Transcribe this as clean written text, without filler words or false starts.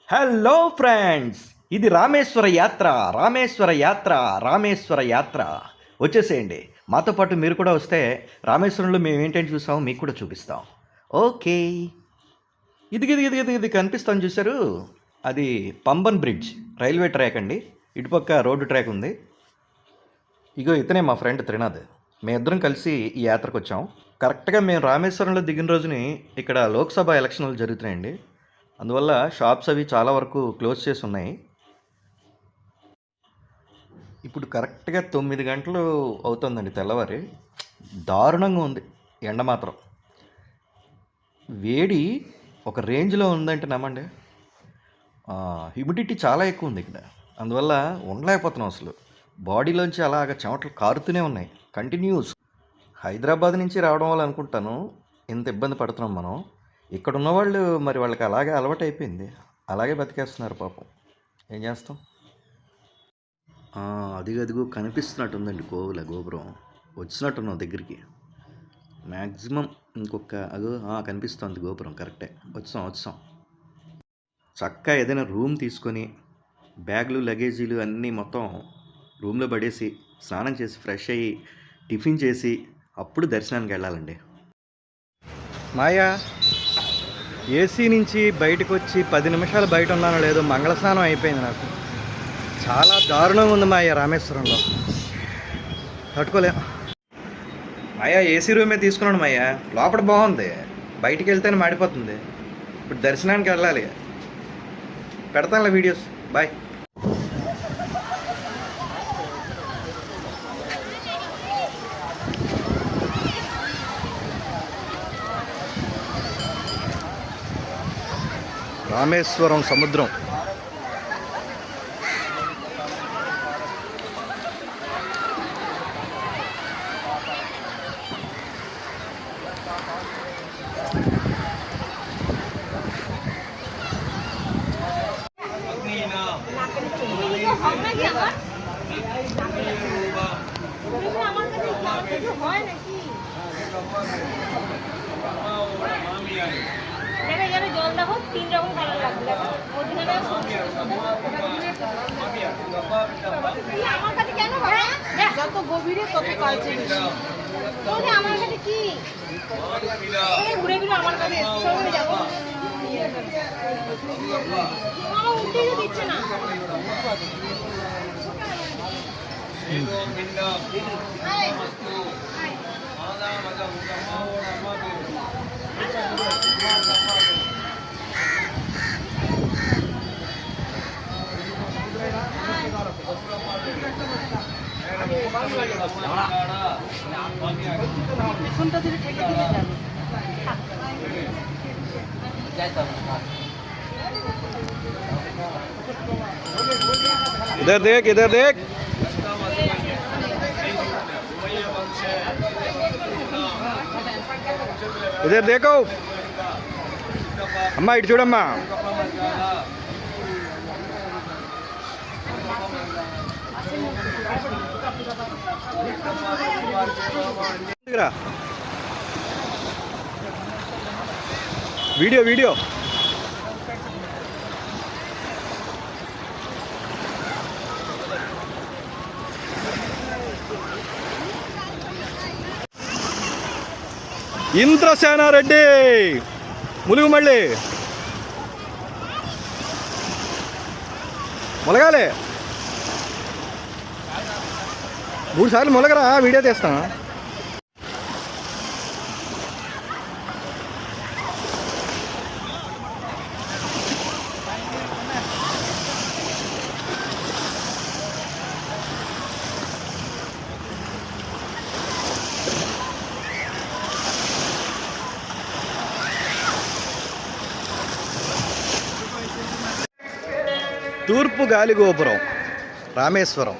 Hello friends, ఇది రామేశ్వర యాత్ర. రామేశ్వర యాత్ర. రామేశ్వర యాత్ర వచ్చేసేయండి. మాతో పాటు మీరు కూడా వస్తే రామేశ్వరంలో మేము ఏంటంటే చూసాము మీకు కూడా చూపిస్తాం. ఓకే, ఇది కనిపిస్తాను చూసారు, అది పంబన్ బ్రిడ్జ్, రైల్వే ట్రాక్ అండి. ఇటుపక్క రోడ్డు ట్రాక్ ఉంది. ఇగో ఇతనే మా ఫ్రెండ్ త్రినాథ్. మేమిద్దరం కలిసి ఈ యాత్రకు వచ్చాం. కరెక్ట్గా మేము రామేశ్వరంలో దిగిన రోజుని ఇక్కడ లోక్సభ ఎలక్షన్లు జరుగుతున్నాయండి. అందువల్ల షాప్స్ అవి చాలా వరకు క్లోజ్ చేసి ఉన్నాయి. ఇప్పుడు కరెక్ట్గా 9 గంటలు అవుతుందండి తెల్లవారి. దారుణంగా ఉంది ఎండ మాత్రం. వేడి ఒక రేంజ్లో ఉందంటే నమ్మండి. హ్యూమిడిటీ చాలా ఎక్కువ ఉంది ఇక్కడ. అందువల్ల ఉండలేకపోతున్నాం అసలు. బాడీలోంచి అలాగ చెమటలు కారుతూనే ఉన్నాయి కంటిన్యూస్. హైదరాబాద్ నుంచి రావడం వల్ల అనుకుంటాను ఇంత ఇబ్బంది పడుతున్నాం మనం. ఇక్కడ ఉన్నవాళ్ళు మరి వాళ్ళకి అలాగే అలవాటు అయిపోయింది, అలాగే బతికేస్తున్నారు పాపం. ఏం చేస్తాం. అదిగో కనిపిస్తున్నట్టుందండి కోవుల గోపురం. వచ్చినట్టున్నాం దగ్గరికి. మ్యాక్సిమం ఇంకొక కనిపిస్తుంది గోపురం. కరెక్టే, వచ్చాం. చక్కగా ఏదైనా రూమ్ తీసుకొని బ్యాగులు లగేజీలు అన్నీ మొత్తం రూమ్లో పడేసి స్నానం చేసి ఫ్రెష్ అయ్యి టిఫిన్ చేసి అప్పుడు దర్శనానికి వెళ్ళాలండి. మాయా, ఏసీ నుంచి బయటకు వచ్చి 10 నిమిషాలు బయట ఉన్నానో లేదో మంగళస్నానం అయిపోయింది నాకు. చాలా దారుణంగా ఉంది మాయ రామేశ్వరంలో, తట్టుకోలే. మాయా ఏసీ రూమే తీసుకున్నాను మాయా, లోపల బాగుంది, బయటికి వెళ్తేనే మాడిపోతుంది. ఇప్పుడు దర్శనానికి వెళ్ళాలి. పెడతానులే వీడియోస్. బాయ్. రామేశ్వరం సముద్రం. জল দেখো 3 রকম কালার লাগবে। আমার কাছে কেন ভাই? যত গভীরে তত কালচে বেশি। তোরে আমার কাছে কি? এই ঘুরে ঘুরে আমার কাছে সরে যাব। মামা উঠতে দিচ্ছে না। इधर देख, इधर देख। इधर देखो अम्मा, इट చూడమ్మా. వీడియో ఇంద్రసేనారెడ్డి ములుగు మళ్ళీ మొలగాలి. 3 సార్లు మొలగరా, వీడియో తీస్తాను. తూర్పు గాలి గోపురం రామేశ్వరం.